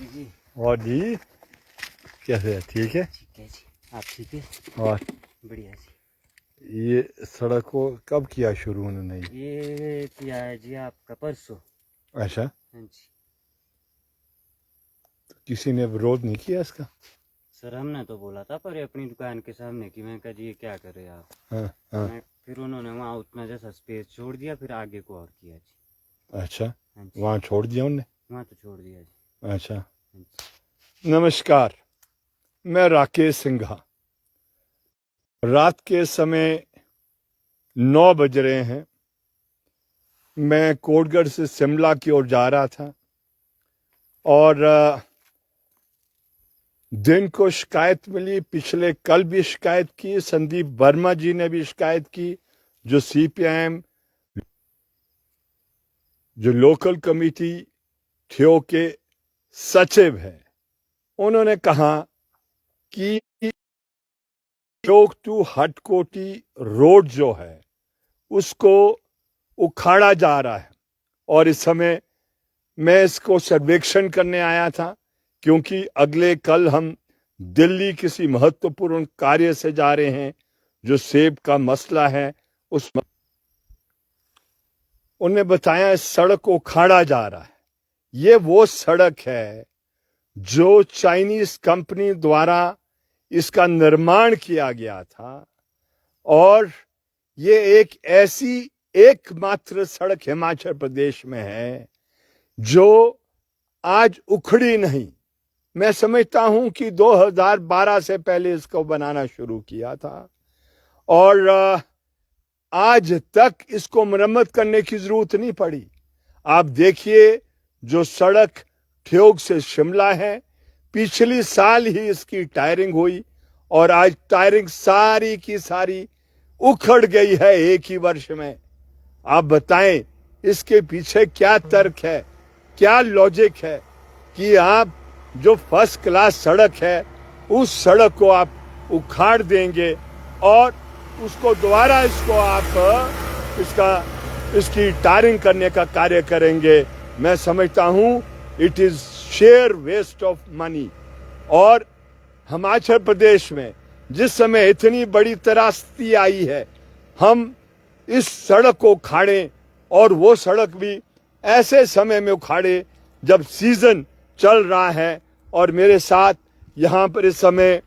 जी। और जी कैसे है? ठीक है। ठीक है जी, आप ठीक है? और बढ़िया जी। ये सड़क को कब किया शुरू उन्होंने? ये किया है जी आपका परसों। अच्छा, हाँ जी तो किसी ने विरोध नहीं किया इसका? सर, हमने तो बोला था पर ये अपनी दुकान के सामने की, मैं कहा जी ये क्या कर रहे आप। हाँ हाँ। मैं फिर उन्होंने वहाँ उतना जैसा स्पेस छोड़ दिया, फिर आगे को और किया जी। अच्छा, हाँ जी, वहाँ छोड़ दिया उनने? वहाँ तो छोड़ दिया जी। अच्छा, हाँ जी। नमस्कार, मैं राकेश सिंघा। रात के समय 9 बज रहे हैं। मैं कोटगढ़ से शिमला की ओर जा रहा था और दिन को शिकायत मिली, पिछले कल भी शिकायत की, संदीप वर्मा जी ने भी शिकायत की, जो सीपीआईएम जो लोकल कमेटी ठियो के सचिव है। उन्होंने कहा कि ठियोग टू हटकोटी रोड जो है उसको उखाड़ा जा रहा है और इस समय मैं इसको सर्वेक्षण करने आया था, क्योंकि अगले कल हम दिल्ली किसी महत्वपूर्ण कार्य से जा रहे हैं जो सेब का मसला है। उन्हें बताया इस सड़क को उखाड़ा जा रहा है। ये वो सड़क है जो चाइनीज कंपनी द्वारा इसका निर्माण किया गया था और ये एक ऐसी एकमात्र सड़क हिमाचल प्रदेश में है जो आज उखड़ी नहीं। मैं समझता हूं कि 2012 से पहले इसको बनाना शुरू किया था और आज तक इसको मरम्मत करने की जरूरत नहीं पड़ी। आप देखिए, जो सड़क ठियोग से शिमला है, पिछली साल ही इसकी टायरिंग हुई और आज टायरिंग सारी की सारी उखड़ गई है एक ही वर्ष में। आप बताएं इसके पीछे क्या तर्क है, क्या लॉजिक है कि आप जो फर्स्ट क्लास सड़क है उस सड़क को आप उखाड़ देंगे और उसको दोबारा इसको आप इसकी टायरिंग करने का कार्य करेंगे। मैं समझता हूं it is sheer waste of money. और हिमाचल प्रदेश में जिस समय इतनी बड़ी त्रासदी आई है, हम इस सड़क को उखाड़े और वो सड़क भी ऐसे समय में उखाड़े जब सीजन चल रहा है। और मेरे साथ यहां पर इस समय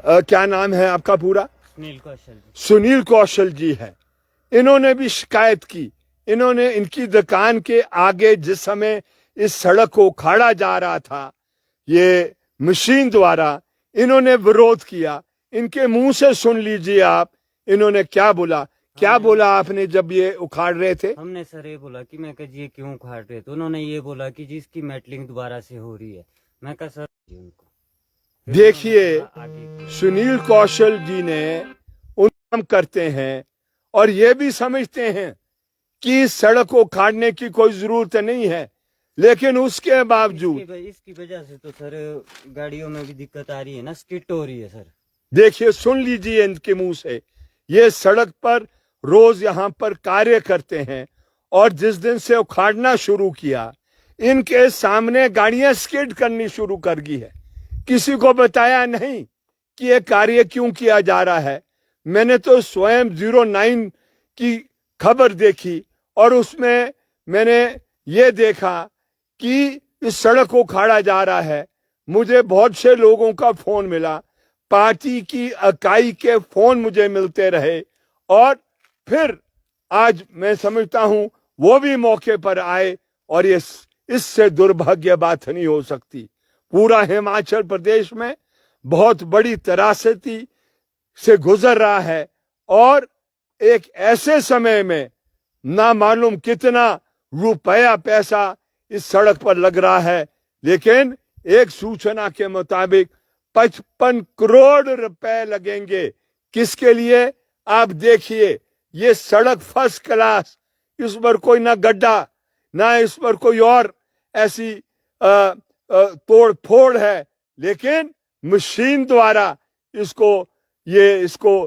क्या नाम है आपका पूरा? सुनील कौशल जी। सुनील कौशल जी है। इन्होंने भी शिकायत की। इन्होंने इनकी दुकान के आगे जिस समय इस सड़क को उखाड़ा जा रहा था ये मशीन द्वारा, इन्होंने विरोध किया। इनके मुंह से सुन लीजिए आप, इन्होंने क्या बोला। क्या बोला आपने जब ये उखाड़ रहे थे? हमने सर ये बोला कि मैं कहा जी ये क्यों उखाड़ रहे, तो उन्होंने ये बोला कि जी इसकी मेटलिंग दोबारा से हो रही है। मैं कहा सर जी उनको देखिए, आगे सुनील कौशल जी ने उन काम करते हैं और ये भी समझते हैं कि सड़क को उखाड़ने की कोई जरूरत नहीं है, लेकिन उसके बावजूद इसकी वजह से तो सर गाड़ियों में भी दिक्कत आ रही है ना, स्किट हो रही है सर। देखिए, सुन लीजिए इनके मुंह से। ये सड़क पर रोज यहां पर कार्य करते हैं और जिस दिन से उखाड़ना शुरू किया, इनके सामने गाड़ियां स्किड करनी शुरू कर दी है। किसी को बताया नहीं कि यह कार्य क्यों किया जा रहा है। मैंने तो स्वयं 09 की खबर देखी और उसमें मैंने ये देखा कि इस सड़क को उखाड़ा जा रहा है। मुझे बहुत से लोगों का फोन मिला, पार्टी की इकाई के फोन मुझे मिलते रहे और फिर आज मैं समझता हूं वो भी मौके पर आए और ये इससे दुर्भाग्य बात नहीं हो सकती। पूरा हिमाचल प्रदेश में बहुत बड़ी त्रासदी से गुजर रहा है और एक ऐसे समय में ना मालूम कितना रुपया पैसा इस सड़क पर लग रहा है, लेकिन एक सूचना के मुताबिक 55 करोड़ रुपए लगेंगे। किसके लिए? आप देखिए, ये सड़क फर्स्ट क्लास, इस पर कोई ना गड्ढा ना इस पर कोई और ऐसी तोड़ फोड़ है, लेकिन मशीन द्वारा इसको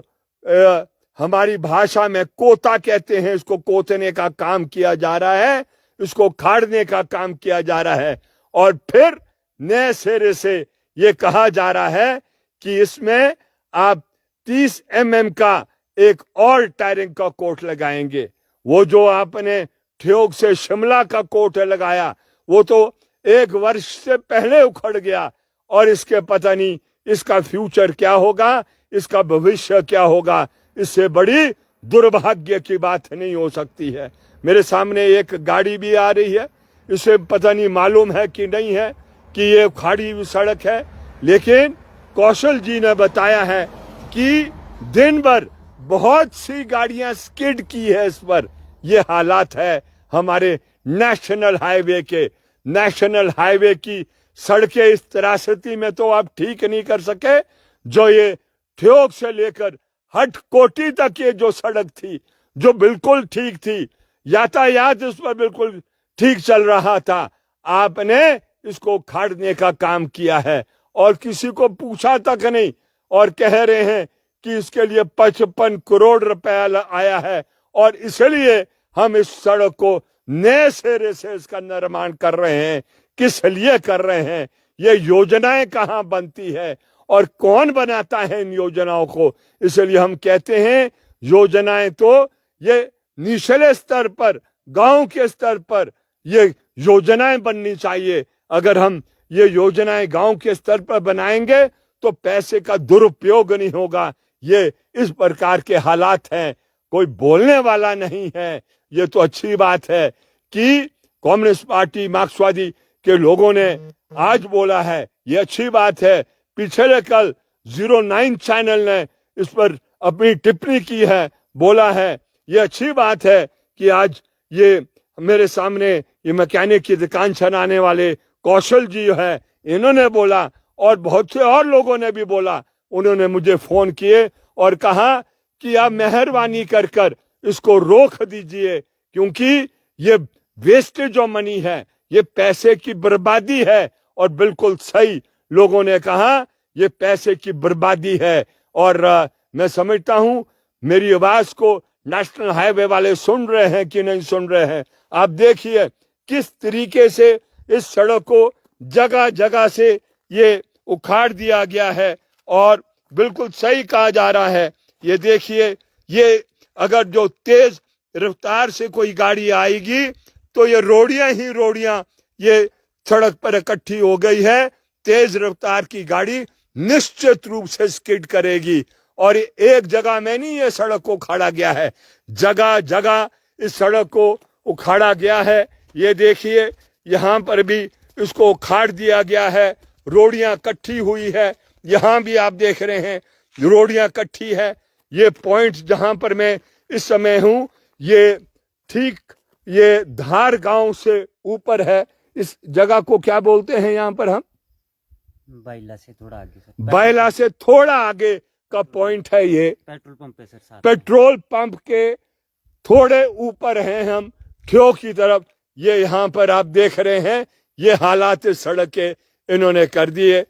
हमारी भाषा में कोता कहते हैं, इसको कोतने का काम किया जा रहा है, इसको खाड़ने का काम किया जा रहा है। और फिर नए सिरे से ये कहा जा रहा है कि इसमें आप 30 mm का एक और टायरिंग का कोट लगाएंगे। वो जो आपने ठियोग से शिमला का कोट लगाया वो तो 1 वर्ष से पहले उखड़ गया, और इसके पता नहीं इसका फ्यूचर क्या होगा, इसका भविष्य क्या होगा। इससे बड़ी दुर्भाग्य की बात नहीं हो सकती है। मेरे सामने एक गाड़ी भी आ रही है, इसे पता नहीं मालूम है कि नहीं है कि ये खाड़ी हुई सड़क है, लेकिन कौशल जी ने बताया है कि दिन भर बहुत सी गाड़ियां स्किड की है इस पर। ये हालात है हमारे नेशनल हाईवे के। नेशनल हाईवे की सड़कें इस त्रासदी में तो आप ठीक नहीं कर सके। जो ये ठियोग से लेकर हटकोटी तक ये जो सड़क थी, जो बिल्कुल ठीक थी, यातायात इस पर बिल्कुल ठीक चल रहा था, आपने इसको उखाड़ने का काम किया है और किसी को पूछा तक नहीं, और कह रहे हैं कि इसके लिए 55 करोड़ रुपया आया है और इसलिए हम इस सड़क को नए सिरे से इसका निर्माण कर रहे हैं। किस लिए कर रहे हैं? ये योजनाएं कहां बनती है और कौन बनाता है इन योजनाओं को? इसलिए हम कहते हैं योजनाएं तो ये निचले स्तर पर, गांव के स्तर पर ये योजनाएं बननी चाहिए। अगर हम ये योजनाएं गांव के स्तर पर बनाएंगे तो पैसे का दुरुपयोग नहीं होगा। ये इस प्रकार के हालात हैं, कोई बोलने वाला नहीं है। ये तो अच्छी बात है कि कम्युनिस्ट पार्टी मार्क्सवादी के लोगों ने आज बोला है, ये अच्छी बात है। पिछले कल 09 चैनल ने इस पर अपनी टिप्पणी की है, बोला है। ये अच्छी बात है कि आज ये मेरे सामने ये मैकेनिक की दुकान चलाने वाले कौशल जी है, इन्होंने बोला, और बहुत से और लोगों ने भी बोला। उन्होंने मुझे फोन किए और कहा कि आप मेहरबानी कर कर इसको रोक दीजिए, क्योंकि ये वेस्टेज जो मनी है, ये पैसे की बर्बादी है। और बिल्कुल सही लोगों ने कहा, ये पैसे की बर्बादी है। और मैं समझता हूं मेरी आवाज को नेशनल हाईवे वाले सुन रहे हैं कि नहीं सुन रहे हैं। आप देखिए किस तरीके से इस सड़क को जगह जगह से ये उखाड़ दिया गया है, और बिल्कुल सही कहा जा रहा है। ये देखिए, ये अगर जो तेज रफ्तार से कोई गाड़ी आएगी तो ये रोड़ियां ही रोड़ियां ये सड़क पर इकट्ठी हो गई है। तेज रफ्तार की गाड़ी निश्चित रूप से स्किड करेगी, और एक जगह में नहीं ये सड़क को उखाड़ा गया है, जगह जगह इस सड़क को उखाड़ा गया है। ये देखिए यहाँ पर भी इसको उखाड़ दिया गया है, रोड़ियां इकट्ठी हुई है। यहाँ भी आप देख रहे हैं रोड़ियां इकट्ठी है। ये पॉइंट जहां पर मैं इस समय हूं, ये ठीक ये धार गांव से ऊपर है। इस जगह को क्या बोलते हैं यहाँ पर हम? बाइला से थोड़ा आगे सर। बाइला से थोड़ा आगे का पॉइंट है ये। पेट्रोल पंप पे सर, पेट्रोल पंप के थोड़े ऊपर हैं हम, ठियोग की तरफ। ये यहाँ पर आप देख रहे हैं, ये हालात इस सड़क के इन्होंने कर दिए।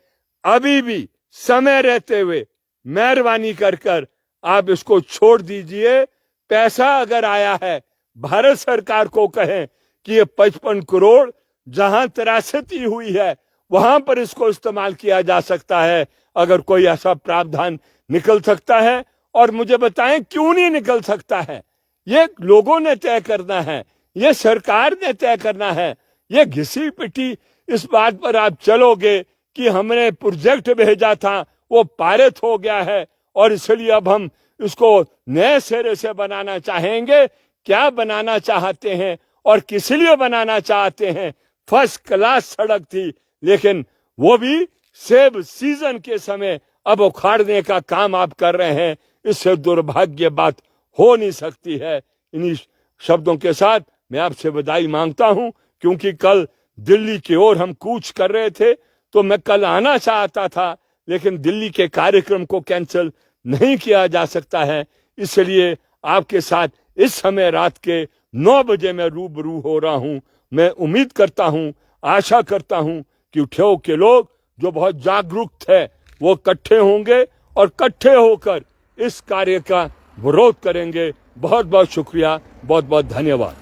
अभी भी समय रहते हुए मेहरबानी कर कर आप इसको छोड़ दीजिए। पैसा अगर आया है, भारत सरकार को कहें कि ये 55 करोड़ जहां त्रासदी हुई है वहां पर इसको इस्तेमाल किया जा सकता है। अगर कोई ऐसा प्रावधान निकल सकता है, और मुझे बताएं क्यों नहीं निकल सकता है। ये लोगों ने तय करना है, ये सरकार ने तय करना है। ये घिसी पिटी इस बात पर आप चलोगे कि हमने प्रोजेक्ट भेजा था वो पारित हो गया है और इसलिए अब हम इसको नए सिरे से बनाना चाहेंगे। क्या बनाना चाहते हैं और किस लिए बनाना चाहते हैं? फर्स्ट क्लास सड़क थी, लेकिन वो भी सेब सीजन के समय अब उखाड़ने का काम आप कर रहे हैं। इससे दुर्भाग्य बात हो नहीं सकती है। इन्हीं शब्दों के साथ मैं आपसे विदाई मांगता हूं, क्योंकि कल दिल्ली की ओर हम कूच कर रहे थे, तो मैं कल आना चाहता था, लेकिन दिल्ली के कार्यक्रम को कैंसिल नहीं किया जा सकता है। इसलिए आपके साथ इस समय रात के 9 बजे मैं रूबरू हो रहा हूं। मैं उम्मीद करता हूं, आशा करता हूं कि ठियोग के लोग जो बहुत जागरूक थे वो इकट्ठे होंगे और इकट्ठे होकर इस कार्य का विरोध करेंगे। बहुत बहुत शुक्रिया, बहुत बहुत धन्यवाद।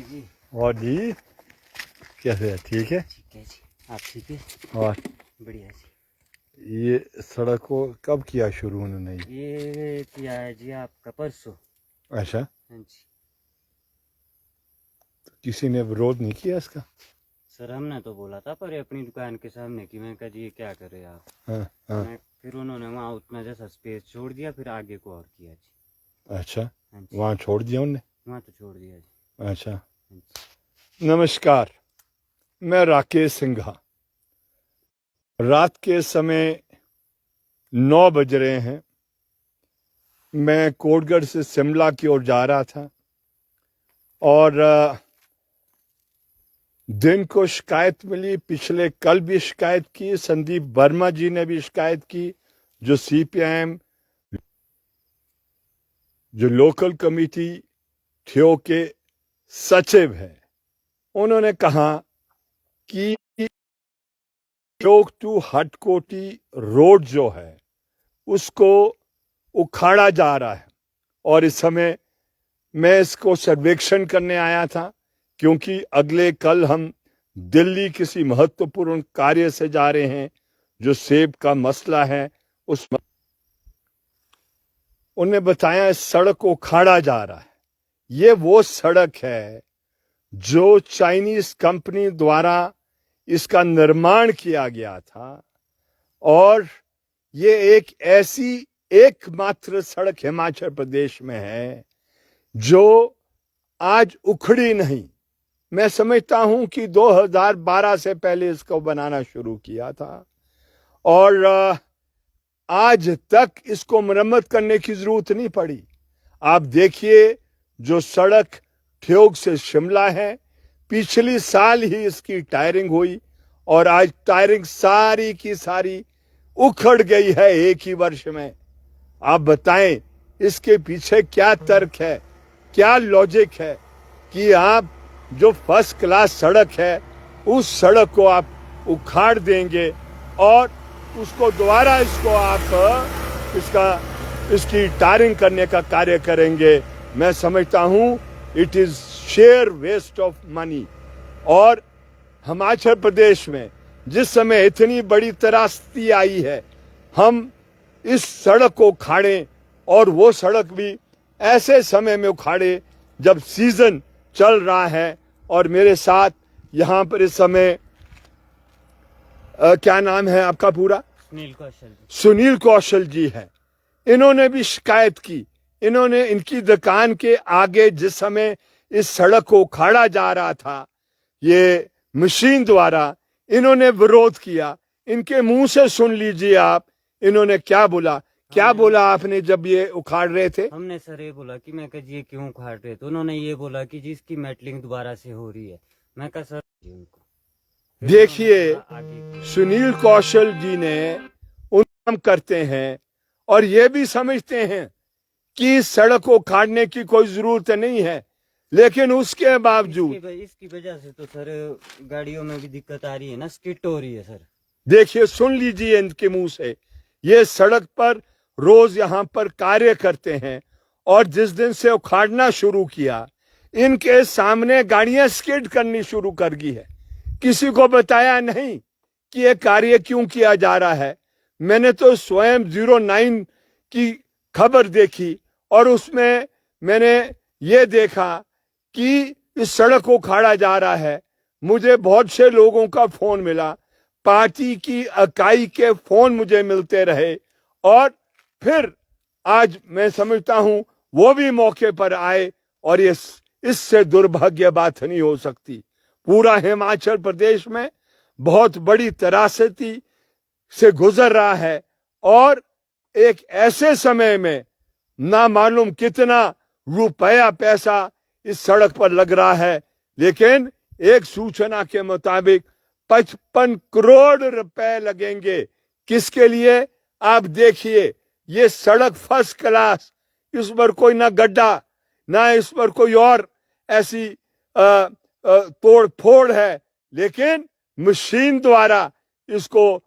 मोदी जी। और जी कैसे है? ठीक है। ठीक है जी, आप ठीक है? और बढ़िया जी। ये सड़क को कब किया शुरू उन्होंने? ये किया है जी आपका परसों। अच्छा, हाँ जी किसी ने विरोध नहीं किया इसका? सर, हमने तो बोला था पर अपनी दुकान के सामने कि मैं कहा जी ये क्या कर रहे आप। हाँ हाँ। मैं फिर उन्होंने वहाँ उतना जैसा स्पेस छोड़ दिया, फिर आगे को और किया जी। अच्छा, हाँ जी, वहाँ छोड़ दिया उनने? वहाँ तो छोड़ दिया जी। अच्छा। हाँ जी। नमस्कार, मैं राकेश सिंघा। रात के समय 9 बज रहे हैं। मैं कोटगढ़ से शिमला की ओर जा रहा था और दिन को शिकायत मिली, पिछले कल भी शिकायत की, संदीप वर्मा जी ने भी शिकायत की, जो सीपीआईएम जो लोकल कमेटी ठियो के सचिव है। उन्होंने कहा कि ठियोग टू हटकोटी रोड जो है उसको उखाड़ा जा रहा है और इस समय मैं इसको सर्वेक्षण करने आया था, क्योंकि अगले कल हम दिल्ली किसी महत्वपूर्ण कार्य से जा रहे हैं जो सेब का मसला है। उन्हें बताया इस सड़क को उखाड़ा जा रहा है। ये वो सड़क है जो चाइनीज कंपनी द्वारा इसका निर्माण किया गया था और ये एक ऐसी एकमात्र सड़क हिमाचल प्रदेश में है जो आज उखड़ी नहीं। मैं समझता हूं कि 2012 से पहले इसको बनाना शुरू किया था और आज तक इसको मरम्मत करने की जरूरत नहीं पड़ी। आप देखिए, जो सड़क ठियोग से शिमला है, पिछली साल ही इसकी टायरिंग हुई और आज टायरिंग सारी की सारी उखड़ गई है एक ही वर्ष में। आप बताएं इसके पीछे क्या तर्क है, क्या लॉजिक है कि आप जो फर्स्ट क्लास सड़क है उस सड़क को आप उखाड़ देंगे और उसको दोबारा इसको आप इसकी टायरिंग करने का कार्य करेंगे। मैं समझता हूं it is sheer waste of money. और हिमाचल प्रदेश में जिस समय इतनी बड़ी त्रासदी आई है, हम इस सड़क को उखाड़ें और वो सड़क भी ऐसे समय में उखाड़े जब सीजन चल रहा है। और मेरे साथ यहां पर इस समय क्या नाम है आपका पूरा? सुनील कौशल जी। सुनील कौशल जी हैं। इन्होंने भी शिकायत की। इन्होंने इनकी दुकान के आगे जिस समय इस सड़क को उखाड़ा जा रहा था ये मशीन द्वारा, इन्होंने विरोध किया। इनके मुंह से सुन लीजिए आप, इन्होंने क्या बोला। क्या बोला आपने जब ये उखाड़ रहे थे? हमने सर ये बोला कि मैं कहा जी ये क्यों उखाड़ रहे, तो उन्होंने ये बोला कि जी इसकी मेटलिंग दोबारा से हो रही है। मैं कहा सर जी उनको देखिए, आगे सुनील कौशल जी ने उन काम करते हैं और ये भी समझते हैं कि इस सड़क को उखाड़ने की कोई जरूरत नहीं है, लेकिन उसके बावजूद इसकी वजह से तो सर गाड़ियों में भी दिक्कत आ रही है ना, स्किट हो रही है सर। देखिए, सुन लीजिए इनके मुंह से, ये सड़क पर रोज यहां पर कार्य करते हैं और जिस दिन से उखाड़ना शुरू किया, इनके सामने गाड़ियां स्किड करनी शुरू कर दी है। किसी को बताया नहीं कि यह कार्य क्यों किया जा रहा है। मैंने तो स्वयं 09 की खबर देखी और उसमें मैंने ये देखा कि इस सड़क को उखाड़ा जा रहा है। मुझे बहुत से लोगों का फोन मिला, पार्टी की इकाई के फोन मुझे मिलते रहे और फिर आज मैं समझता हूं वो भी मौके पर आए और इससे दुर्भाग्य बात नहीं हो सकती। पूरा हिमाचल प्रदेश में बहुत बड़ी त्रासदी से गुजर रहा है और एक ऐसे समय में ना मालूम कितना रुपया पैसा इस सड़क पर लग रहा है, लेकिन एक सूचना के मुताबिक 55 करोड़ रुपए लगेंगे। किसके लिए? आप देखिए, ये सड़क फर्स्ट क्लास, इस पर कोई ना गड्ढा ना इस पर कोई और ऐसी तोड़ फोड़ है, लेकिन मशीन द्वारा इसको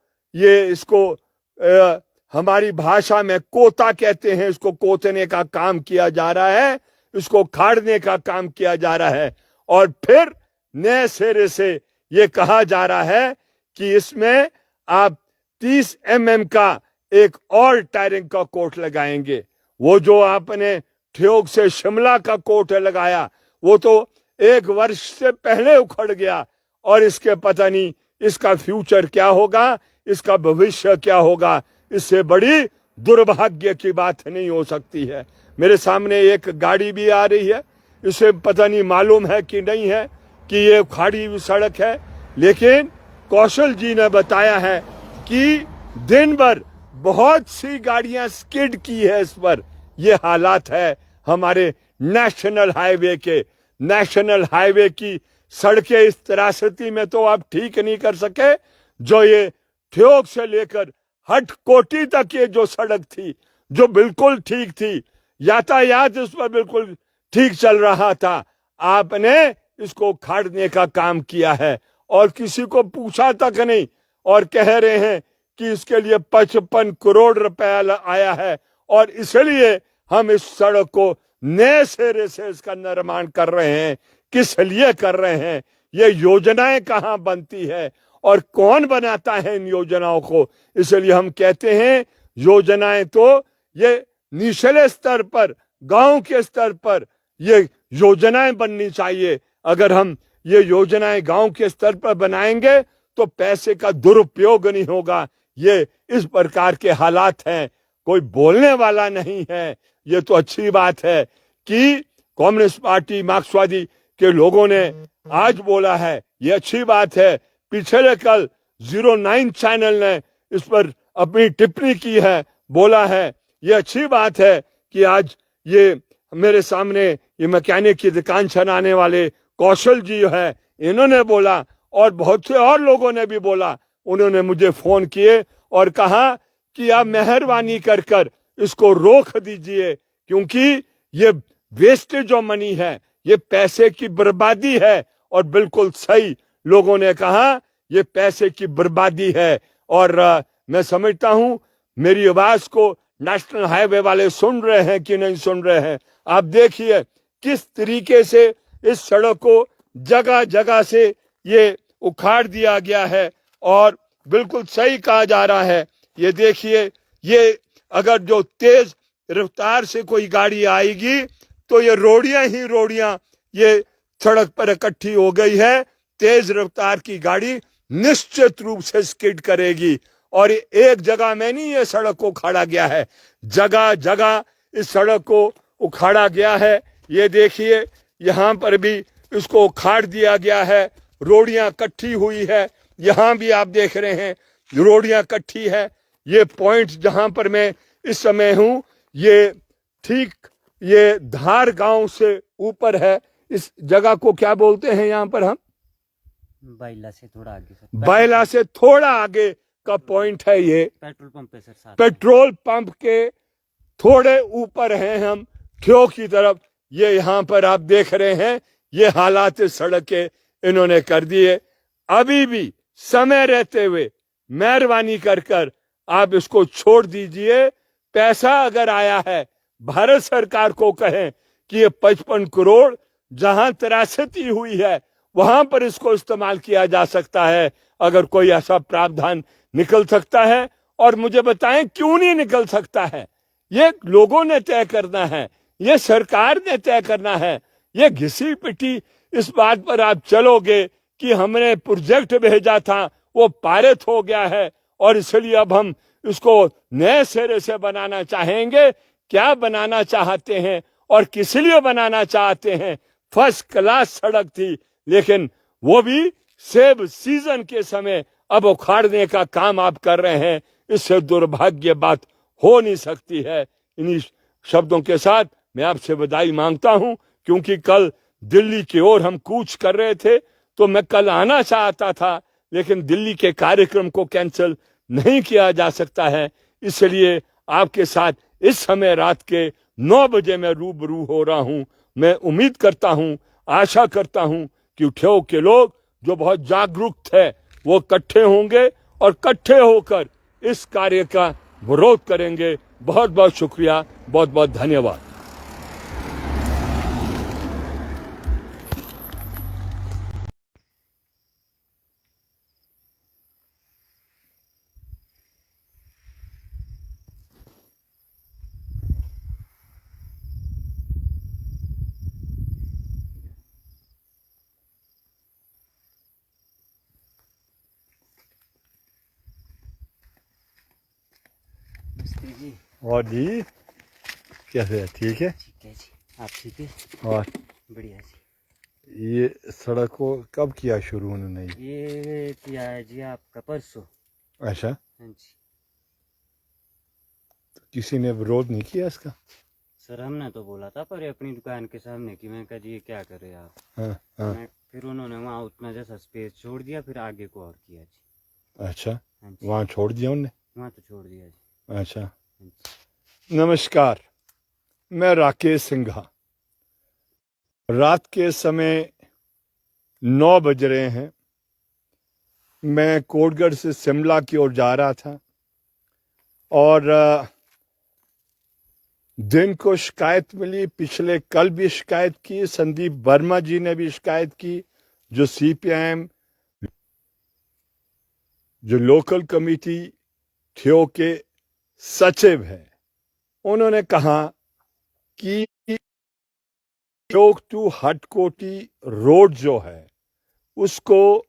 हमारी भाषा में कोता कहते हैं, इसको कोतने का काम किया जा रहा है, इसको खाड़ने का काम किया जा रहा है। और फिर नए सिरे से ये कहा जा रहा है कि इसमें आप 30 mm का एक और टायरिंग का कोट लगाएंगे। वो जो आपने ठियोग से शिमला का कोट लगाया वो तो 1 वर्ष से पहले उखड़ गया, और इसके पता नहीं इसका फ्यूचर क्या होगा, इसका भविष्य क्या होगा। इससे बड़ी दुर्भाग्य की बात नहीं हो सकती है। मेरे सामने एक गाड़ी भी आ रही है, इसे पता नहीं मालूम है कि नहीं है कि ये उखाड़ी हुई सड़क है, लेकिन कौशल जी ने बताया है कि दिन भर बहुत सी गाड़ियां स्किड की है इस पर। ये हालात है हमारे नेशनल हाईवे के। नेशनल हाईवे की सड़कें इस त्रासदी में तो आप ठीक नहीं कर सके। जो ये ठियोग से लेकर हटकोटी तक ये जो सड़क थी, जो बिल्कुल ठीक थी, यातायात इस पर बिल्कुल ठीक चल रहा था, आपने इसको उखाड़ने का काम किया है और किसी को पूछा तक नहीं, और कह रहे हैं कि इसके लिए 55 करोड़ रुपया आया है और इसलिए हम इस सड़क को नए सिरे से इसका निर्माण कर रहे हैं। किस लिए कर रहे हैं? ये योजनाएं कहां बनती है और कौन बनाता है इन योजनाओं को? इसलिए हम कहते हैं योजनाएं तो ये निचले स्तर पर, गांव के स्तर पर ये योजनाएं बननी चाहिए। अगर हम ये योजनाएं गांव के स्तर पर बनाएंगे तो पैसे का दुरुपयोग नहीं होगा। ये इस प्रकार के हालात हैं, कोई बोलने वाला नहीं है। ये तो अच्छी बात है कि कम्युनिस्ट पार्टी मार्क्सवादी के लोगों ने आज बोला है, ये अच्छी बात है। पिछले कल 09 चैनल ने इस पर अपनी टिप्पणी की है, बोला है। ये अच्छी बात है कि आज ये मेरे सामने ये मैकेनिक की दुकान चलाने वाले कौशल जी है, इन्होंने बोला, और बहुत से और लोगों ने भी बोला। उन्होंने मुझे फोन किए और कहा कि आप मेहरबानी कर कर इसको रोक दीजिए, क्योंकि ये वेस्टेज ऑफ मनी है, ये पैसे की बर्बादी है। और बिल्कुल सही लोगों ने कहा, ये पैसे की बर्बादी है। और मैं समझता हूं मेरी आवाज को नेशनल हाईवे वाले सुन रहे हैं कि नहीं सुन रहे हैं। आप देखिए किस तरीके से इस सड़क को जगह जगह से ये उखाड़ दिया गया है, और बिल्कुल सही कहा जा रहा है। ये देखिए, ये अगर जो तेज रफ्तार से कोई गाड़ी आएगी तो ये रोड़ियां ही रोड़ियां ये सड़क पर इकट्ठी हो गई है। तेज रफ्तार की गाड़ी निश्चित रूप से स्किड करेगी। और एक जगह में नहीं ये सड़क को उखाड़ा गया है, जगह जगह इस सड़क को उखाड़ा गया है। ये देखिए यहाँ पर भी इसको उखाड़ दिया गया है, रोड़ियां इकट्ठी हुई है। यहाँ भी आप देख रहे हैं रोड़ियां इकट्ठी है। ये पॉइंट जहां पर मैं इस समय हूं, ये ठीक ये धार गांव से ऊपर है। इस जगह को क्या बोलते हैं यहाँ पर हम? बाइला से थोड़ा आगे सर। बाइला से थोड़ा आगे का पॉइंट है ये। पेट्रोल पंप है सर, साथ में। पेट्रोल पंप के थोड़े ऊपर हैं हम, ठियोग की तरफ। ये यहाँ पर आप देख रहे हैं, ये हालात सड़क के इन्होंने कर दिए। अभी भी समय रहते हुए मेहरबानी कर कर आप इसको छोड़ दीजिए। पैसा अगर आया है, भारत सरकार को कहें कि ये 55 करोड़ जहां त्रासदी हुई है वहां पर इसको इस्तेमाल किया जा सकता है। अगर कोई ऐसा प्रावधान निकल सकता है, और मुझे बताएं क्यों नहीं निकल सकता है। ये लोगों ने तय करना है, ये सरकार ने तय करना है। ये घिसी पिटी इस बात पर आप चलोगे कि हमने प्रोजेक्ट भेजा था वो पारित हो गया है और इसलिए अब हम इसको नए सिरे से बनाना चाहेंगे। क्या बनाना चाहते हैं और किस लिए बनाना चाहते हैं? फर्स्ट क्लास सड़क थी, लेकिन वो भी सेब सीजन के समय अब उखाड़ने का काम आप कर रहे हैं। इससे दुर्भाग्य बात हो नहीं सकती है। इन्हीं शब्दों के साथ मैं आपसे बधाई मांगता हूं, क्योंकि कल दिल्ली की ओर हम कूच कर रहे थे, तो मैं कल आना चाहता था, लेकिन दिल्ली के कार्यक्रम को कैंसिल नहीं किया जा सकता है। इसलिए आपके साथ इस समय रात के 9 बजे मैं रूबरू हो रहा हूं। मैं उम्मीद करता हूं, आशा करता हूं कि ठियोग के लोग जो बहुत जागरूक थे वो इकट्ठे होंगे और इकट्ठे होकर इस कार्य का विरोध करेंगे। बहुत बहुत शुक्रिया, बहुत बहुत धन्यवाद। जी। और जी कैसे है? ठीक है। ठीक है जी, आप ठीक है? और बढ़िया जी। ये सड़क को कब किया शुरू उन्होंने? ये किया है जी आपका परसों। अच्छा, हाँ जी। किसी ने विरोध नहीं किया इसका? सर हमने तो बोला था पर अपनी दुकान के सामने कि मैं कहा जी ये क्या कर रहे आप। हाँ हाँ। मैं फिर उन्होंने वहाँ उतना जैसा स्पेस छोड़ दिया, फिर आगे को और किया जी। अच्छा, हाँ जी, वहाँ छोड़ दिया उनने? वहाँ तो छोड़ दिया जी। अच्छा। हाँ जी। नमस्कार, मैं राकेश सिंघा। रात के समय 9 बज रहे हैं। मैं कोटगढ़ से शिमला की ओर जा रहा था और दिन को शिकायत मिली, पिछले कल भी शिकायत की, संदीप वर्मा जी ने भी शिकायत की, जो सीपीआईएम जो लोकल कमेटी ठियो के सचिव है। उन्होंने कहा कि ठियोग टू हटकोटी रोड जो है उसको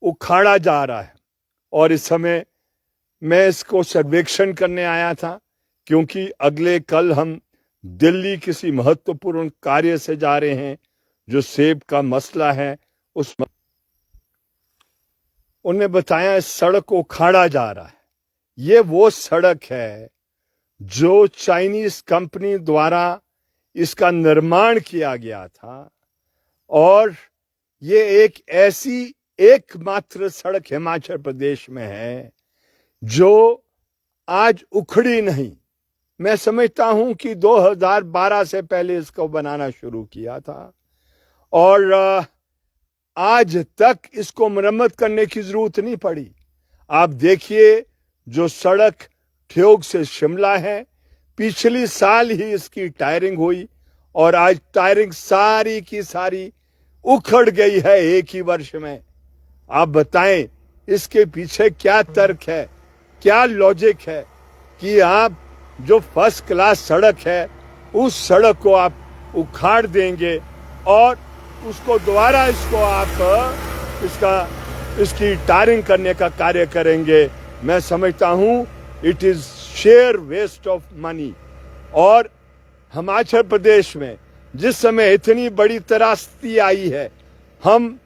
उखाड़ा जा रहा है और इस समय मैं इसको सर्वेक्षण करने आया था, क्योंकि अगले कल हम दिल्ली किसी महत्वपूर्ण कार्य से जा रहे हैं जो सेब का मसला है। उन्होंने बताया इस सड़क को उखाड़ा जा रहा है। ये वो सड़क है जो चाइनीज कंपनी द्वारा इसका निर्माण किया गया था और ये एक ऐसी एकमात्र सड़क हिमाचल प्रदेश में है जो आज उखड़ी नहीं। मैं समझता हूं कि 2012 से पहले इसको बनाना शुरू किया था और आज तक इसको मरम्मत करने की जरूरत नहीं पड़ी। आप देखिए, जो सड़क ठियोग से शिमला है, पिछली साल ही इसकी टायरिंग हुई और आज टायरिंग सारी की सारी उखड़ गई है एक ही वर्ष में। आप बताएं इसके पीछे क्या तर्क है, क्या लॉजिक है कि आप जो फर्स्ट क्लास सड़क है उस सड़क को आप उखाड़ देंगे और उसको दोबारा इसको आप इसकी टायरिंग करने का कार्य करेंगे। मैं समझता हूं it is sheer waste of money. और हिमाचल प्रदेश में जिस समय इतनी बड़ी त्रासदी आई है, हम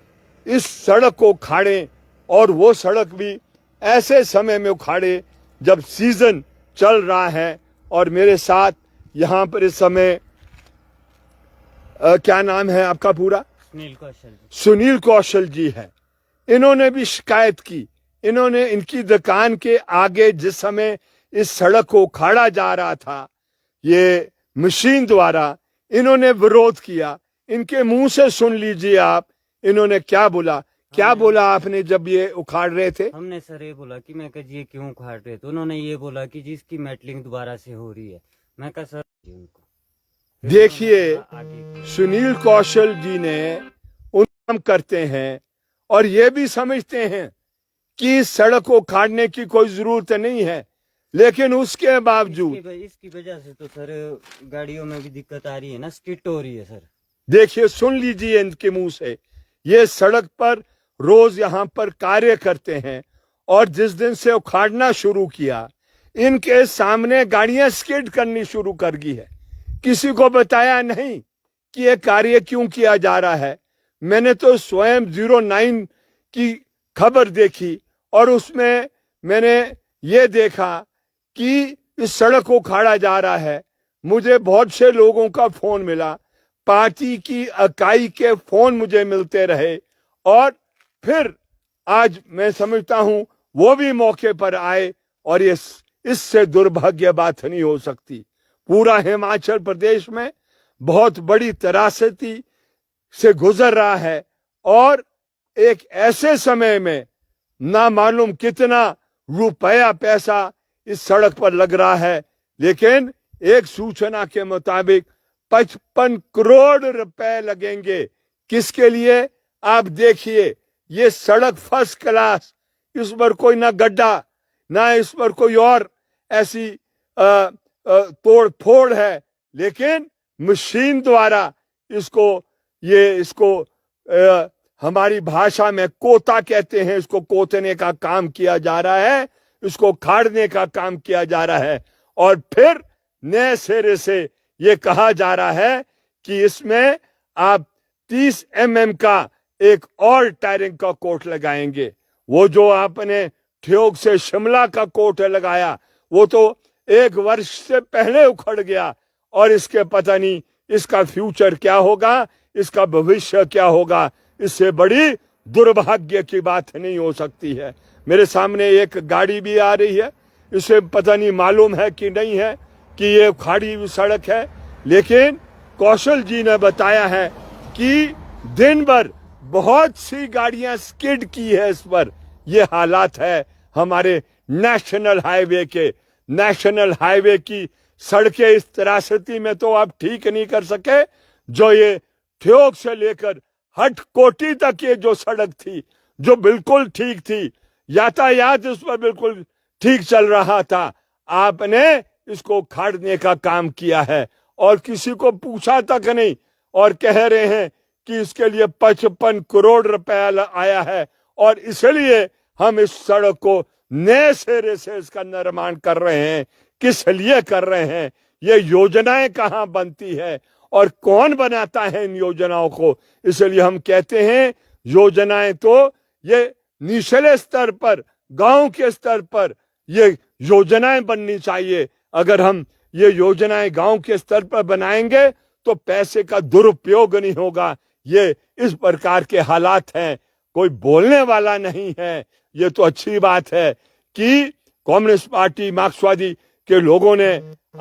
इस सड़क को उखाड़ें और वो सड़क भी ऐसे समय में उखाड़े जब सीजन चल रहा है। और मेरे साथ यहां पर इस समय क्या नाम है आपका पूरा? सुनील कौशल जी। सुनील कौशल जी है। इन्होंने भी शिकायत की। इन्होंने इनकी दुकान के आगे जिस समय इस सड़क को उखाड़ा जा रहा था ये मशीन द्वारा, इन्होंने विरोध किया। इनके मुंह से सुन लीजिए आप, इन्होंने क्या बोला। क्या बोला आपने जब ये उखाड़ रहे थे? हमने सर ये बोला कि मैं कहा जी ये क्यों उखाड़ रहे, तो उन्होंने ये बोला कि जिसकी मेटलिंग दोबारा से हो रही है। मैं कहा सर जी उनको देखिए, आगे सुनील कौशल जी ने उन काम करते हैं और ये भी समझते हैं कि सड़क को उखाड़ने की कोई जरूरत नहीं है, लेकिन उसके बावजूद इसकी वजह से तो सर गाड़ियों में भी दिक्कत आ रही है ना, स्किट हो रही है सर। देखिए, सुन लीजिए इनके मुंह से, ये सड़क पर रोज यहां पर कार्य करते हैं और जिस दिन से उखाड़ना शुरू किया इनके सामने गाड़ियां स्किड करनी शुरू कर दी है। किसी को बताया नहीं कि यह कार्य क्यों किया जा रहा है। मैंने तो स्वयं 09 की खबर देखी और उसमें मैंने ये देखा कि इस सड़क को उखाड़ा जा रहा है। मुझे बहुत से लोगों का फोन मिला, पार्टी की इकाई के फोन मुझे मिलते रहे और फिर आज मैं समझता हूं वो भी मौके पर आए और इससे दुर्भाग्य बात नहीं हो सकती। पूरा हिमाचल प्रदेश में बहुत बड़ी त्रासदी से गुजर रहा है और एक ऐसे समय में ना मालूम कितना रुपया पैसा इस सड़क पर लग रहा है, लेकिन एक सूचना के मुताबिक 55 करोड़ रुपए लगेंगे। किसके लिए? आप देखिए, ये सड़क फर्स्ट क्लास, इस पर कोई ना गड्ढा ना इस पर कोई और ऐसी तोड़ फोड़ है, लेकिन मशीन द्वारा इसको हमारी भाषा में कोता कहते हैं, इसको कोतने का काम किया जा रहा है, इसको खाड़ने का काम किया जा रहा है। और फिर नए सिरे से ये कहा जा रहा है कि इसमें आप 30 mm का एक और टायरिंग का कोट लगाएंगे। वो जो आपने ठियोग से शिमला का कोट लगाया वो तो 1 वर्ष से पहले उखड़ गया, और इसके पता नहीं इसका फ्यूचर क्या होगा, इसका भविष्य क्या होगा। इससे बड़ी दुर्भाग्य की बात नहीं हो सकती है। मेरे सामने एक गाड़ी भी आ रही है, इसे पता नहीं मालूम है कि नहीं है कि ये उखाड़ी हुई सड़क है, लेकिन कौशल जी ने बताया है कि दिन भर बहुत सी गाड़ियां स्किड की है इस पर। ये हालात है हमारे नेशनल हाईवे के। नेशनल हाईवे की सड़कें इस त्रासदी में तो आप ठीक नहीं कर सके। जो ये ठियोग से लेकर हटकोटी तक ये जो सड़क थी, जो बिल्कुल ठीक थी, यातायात इस पर बिल्कुल ठीक चल रहा था, आपने इसको उखाड़ने का काम किया है और किसी को पूछा तक नहीं, और कह रहे हैं कि इसके लिए 55 करोड़ रुपया आया है और इसलिए हम इस सड़क को नए सिरे से इसका निर्माण कर रहे हैं। किस लिए कर रहे हैं? ये योजनाएं कहां बनती है और कौन बनाता है इन योजनाओं को? इसलिए हम कहते हैं योजनाएं तो ये निचले स्तर पर, गांव के स्तर पर ये योजनाएं बननी चाहिए। अगर हम ये योजनाएं गांव के स्तर पर बनाएंगे तो पैसे का दुरुपयोग नहीं होगा। ये इस प्रकार के हालात हैं, कोई बोलने वाला नहीं है। ये तो अच्छी बात है कि कम्युनिस्ट पार्टी मार्क्सवादी के लोगों ने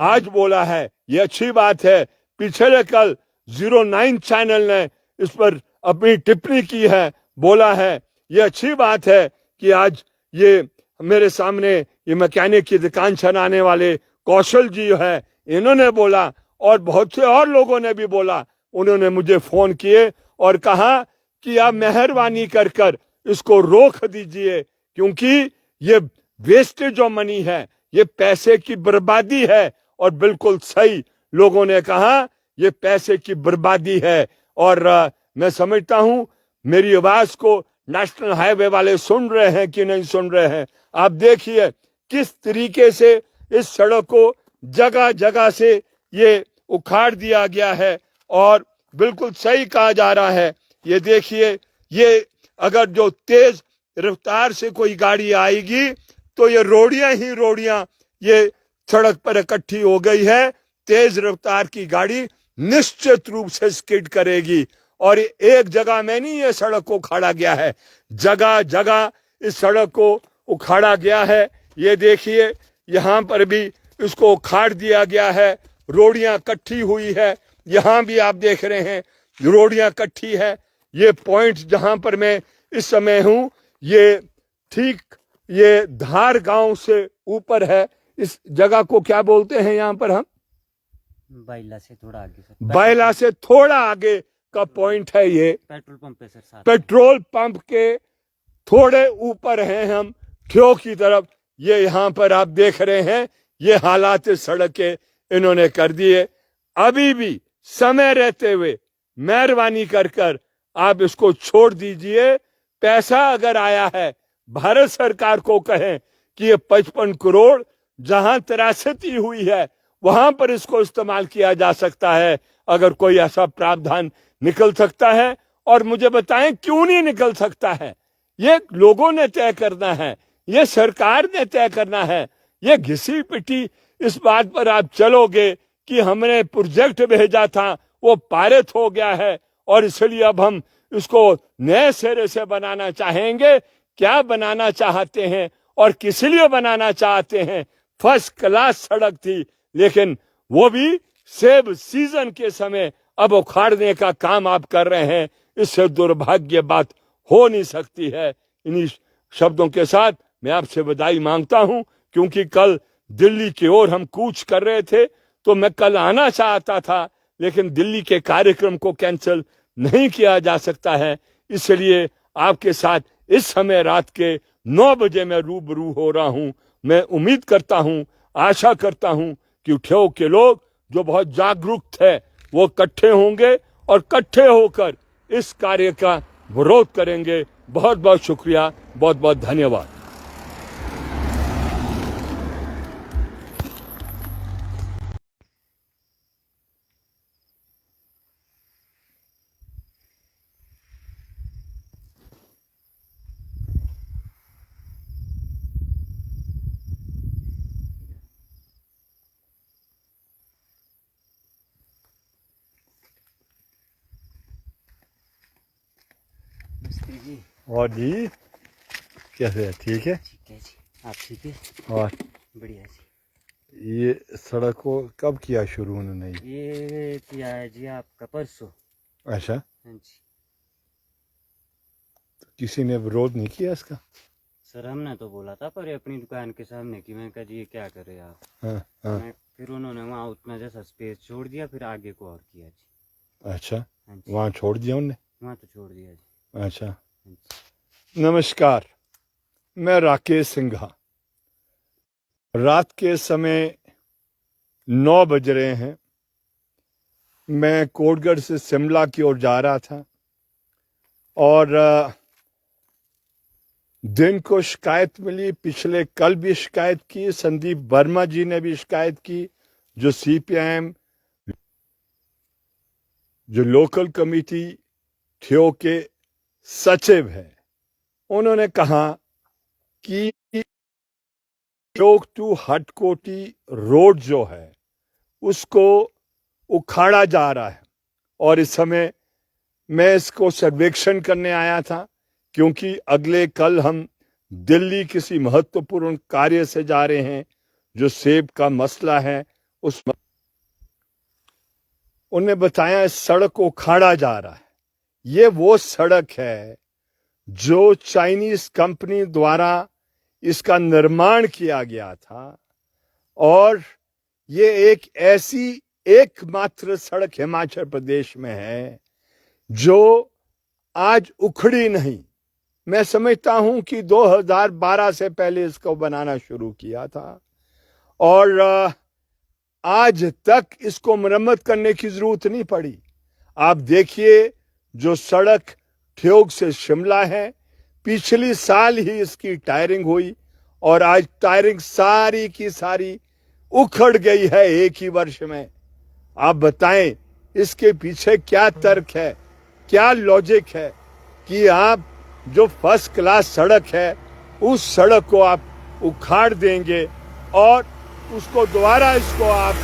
आज बोला है, ये अच्छी बात है। पिछले कल 09 चैनल ने इस पर अपनी टिप्पणी की है, बोला है। ये अच्छी बात है कि आज ये मेरे सामने ये मैकेनिक की दुकान चलाने वाले कौशल जी है, इन्होंने बोला, और बहुत से और लोगों ने भी बोला। उन्होंने मुझे फोन किए और कहा कि आप मेहरबानी कर कर इसको रोक दीजिए, क्योंकि ये वेस्टेज ऑफ मनी है, ये पैसे की बर्बादी है। और बिल्कुल सही लोगों ने कहा ये पैसे की बर्बादी है। और मैं समझता हूं मेरी आवाज को नेशनल हाईवे वाले सुन रहे हैं कि नहीं सुन रहे हैं। आप देखिए किस तरीके से इस सड़क को जगह जगह से ये उखाड़ दिया गया है, और बिल्कुल सही कहा जा रहा है। ये देखिए, ये अगर जो तेज रफ्तार से कोई गाड़ी आएगी तो ये रोड़ियां ही रोड़ियां ये सड़क पर इकट्ठी हो गई है। तेज रफ्तार की गाड़ी निश्चित रूप से स्किड करेगी, और एक जगह में नहीं ये सड़क को उखाड़ा गया है, जगह जगह इस सड़क को उखाड़ा गया है। ये देखिए यहाँ पर भी इसको उखाड़ दिया गया है, रोड़ियां इकट्ठी हुई है। यहाँ भी आप देख रहे हैं रोड़ियां इकट्ठी है। ये पॉइंट जहां पर मैं इस समय हूं, ये ठीक ये धार गांव से ऊपर है। इस जगह को क्या बोलते हैं यहाँ पर हम? बाइला से थोड़ा आगे सर। बाइला से थोड़ा आगे का पॉइंट है ये। पेट्रोल पंप पे सर, साथ में। पेट्रोल पंप के थोड़े ऊपर हैं हम, ठियोग की तरफ। ये यहाँ पर आप देख रहे हैं ये हालात इस सड़क के इन्होंने कर दिए। अभी भी समय रहते हुए मेहरबानी कर कर आप इसको छोड़ दीजिए। पैसा अगर आया है, भारत सरकार को कहें कि ये 55 करोड़ जहां त्रासदी हुई है वहां पर इसको इस्तेमाल किया जा सकता है। अगर कोई ऐसा प्रावधान निकल सकता है, और मुझे बताएं क्यों नहीं निकल सकता है। ये लोगों ने तय करना है, ये सरकार ने तय करना है। ये घिसी पिटी इस बात पर आप चलोगे कि हमने प्रोजेक्ट भेजा था वो पारित हो गया है और इसलिए अब हम इसको नए सिरे से बनाना चाहेंगे। क्या बनाना चाहते हैं और किस लिए बनाना चाहते हैं? फर्स्ट क्लास सड़क थी, लेकिन वो भी सेब सीजन के समय अब उखाड़ने का काम आप कर रहे हैं। इससे दुर्भाग्य बात हो नहीं सकती है। इन्हीं शब्दों के साथ मैं आपसे विदाई मांगता हूं, क्योंकि कल दिल्ली की ओर हम कूच कर रहे थे, तो मैं कल आना चाहता था, लेकिन दिल्ली के कार्यक्रम को कैंसिल नहीं किया जा सकता है। इसलिए आपके साथ इस समय रात के 9 बजे मैं रूबरू हो रहा हूं। मैं उम्मीद करता हूं, आशा करता हूं कि ठियोग के लोग जो बहुत जागरूक थे वो इकट्ठे होंगे और इकट्ठे होकर इस कार्य का विरोध करेंगे। बहुत बहुत शुक्रिया, बहुत बहुत धन्यवाद। जी। और जी कैसे है? ठीक है। ठीक है जी, आप ठीक है? और बढ़िया जी। ये सड़क को कब किया शुरू उन्होंने? ये किया है जी आपका परसों। अच्छा, हाँ जी किसी ने विरोध नहीं किया इसका? सर, हमने तो बोला था पर ये अपनी दुकान के सामने की, मैं कहा जी ये क्या करे आप। हाँ हाँ। मैं फिर उन्होंने वहाँ उतना जैसा स्पेस छोड़ दिया, फिर आगे को और किया जी। अच्छा, हाँ जी, वहाँ छोड़ दिया उनने? वहाँ तो छोड़ दिया जी। अच्छा। हाँ जी। नमस्कार, मैं राकेश सिंघा। रात के समय 9 बज रहे हैं। मैं कोटगढ़ से शिमला की ओर जा रहा था और दिन को शिकायत मिली, पिछले कल भी शिकायत की, संदीप वर्मा जी ने भी शिकायत की, जो सीपीआईएम जो लोकल कमेटी ठियो के सचिव है। उन्होंने कहा कि ठियोग टू हटकोटी रोड जो है उसको उखाड़ा जा रहा है और इस समय मैं इसको सर्वेक्षण करने आया था, क्योंकि अगले कल हम दिल्ली किसी महत्वपूर्ण कार्य से जा रहे हैं जो सेब का मसला है। उन्हें बताया इस सड़क को उखाड़ा जा रहा है। ये वो सड़क है जो चाइनीज कंपनी द्वारा इसका निर्माण किया गया था और ये एक ऐसी एकमात्र सड़क हिमाचल प्रदेश में है जो आज उखड़ी नहीं। मैं समझता हूं कि 2012 से पहले इसको बनाना शुरू किया था और आज तक इसको मरम्मत करने की जरूरत नहीं पड़ी। आप देखिए, जो सड़क ठियोग से शिमला है, पिछली साल ही इसकी टायरिंग हुई और आज टायरिंग सारी की सारी उखड़ गई है एक ही वर्ष में। आप बताएं इसके पीछे क्या तर्क है, क्या लॉजिक है कि आप जो फर्स्ट क्लास सड़क है उस सड़क को आप उखाड़ देंगे और उसको दोबारा इसको आप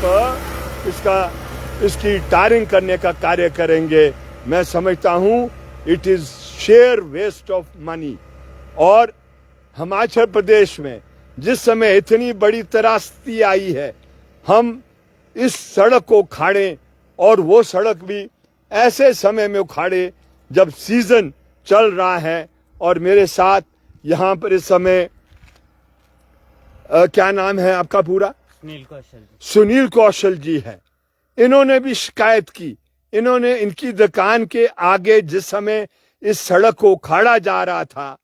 इसकी टायरिंग करने का कार्य करेंगे। मैं समझता हूं it is sheer waste of money. और हिमाचल प्रदेश में जिस समय इतनी बड़ी त्रासदी आई है, हम इस सड़क को उखाड़े और वो सड़क भी ऐसे समय में उखाड़े जब सीजन चल रहा है। और मेरे साथ यहां पर इस समय क्या नाम है आपका पूरा? सुनील कौशल। सुनील कौशल जी है। इन्होंने भी शिकायत की। इन्होंने इनकी दुकान के आगे जिस समय इस सड़क को उखाड़ा जा रहा था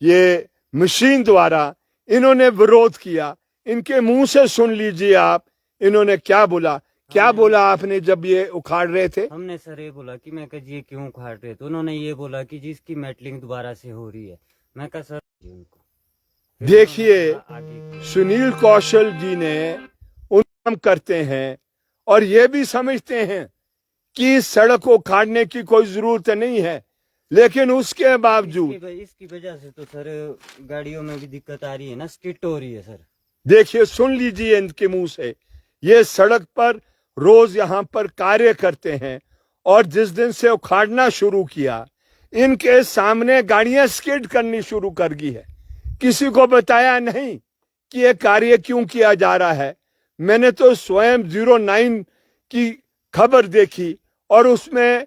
ये मशीन द्वारा, इन्होंने विरोध किया। इनके मुंह से सुन लीजिए आप, इन्होंने क्या बोला। क्या बोला आपने जब ये उखाड़ रहे थे? हमने सर ये बोला कि मैं कहा जी ये क्यों उखाड़ रहे, तो उन्होंने ये बोला कि जी इसकी मेटलिंग दोबारा से हो रही है। मैं कहा सर जी उनको। देखिए, सुनील कौशल जी ने उन काम करते हैं और ये भी समझते हैं कि इस सड़क को उखाड़ने की कोई जरूरत नहीं है, लेकिन उसके बावजूद इसकी वजह से तो सर गाड़ियों में भी दिक्कत आ रही है ना, स्किट हो रही है सर। देखिए, सुन लीजिए इनके मुंह से, ये सड़क पर रोज यहां पर कार्य करते हैं और जिस दिन से उखाड़ना शुरू किया, इनके सामने गाड़ियां स्किड करनी शुरू कर दी है। किसी को बताया नहीं कि यह कार्य क्यों किया जा रहा है। मैंने तो स्वयं 09 की खबर देखी और उसमें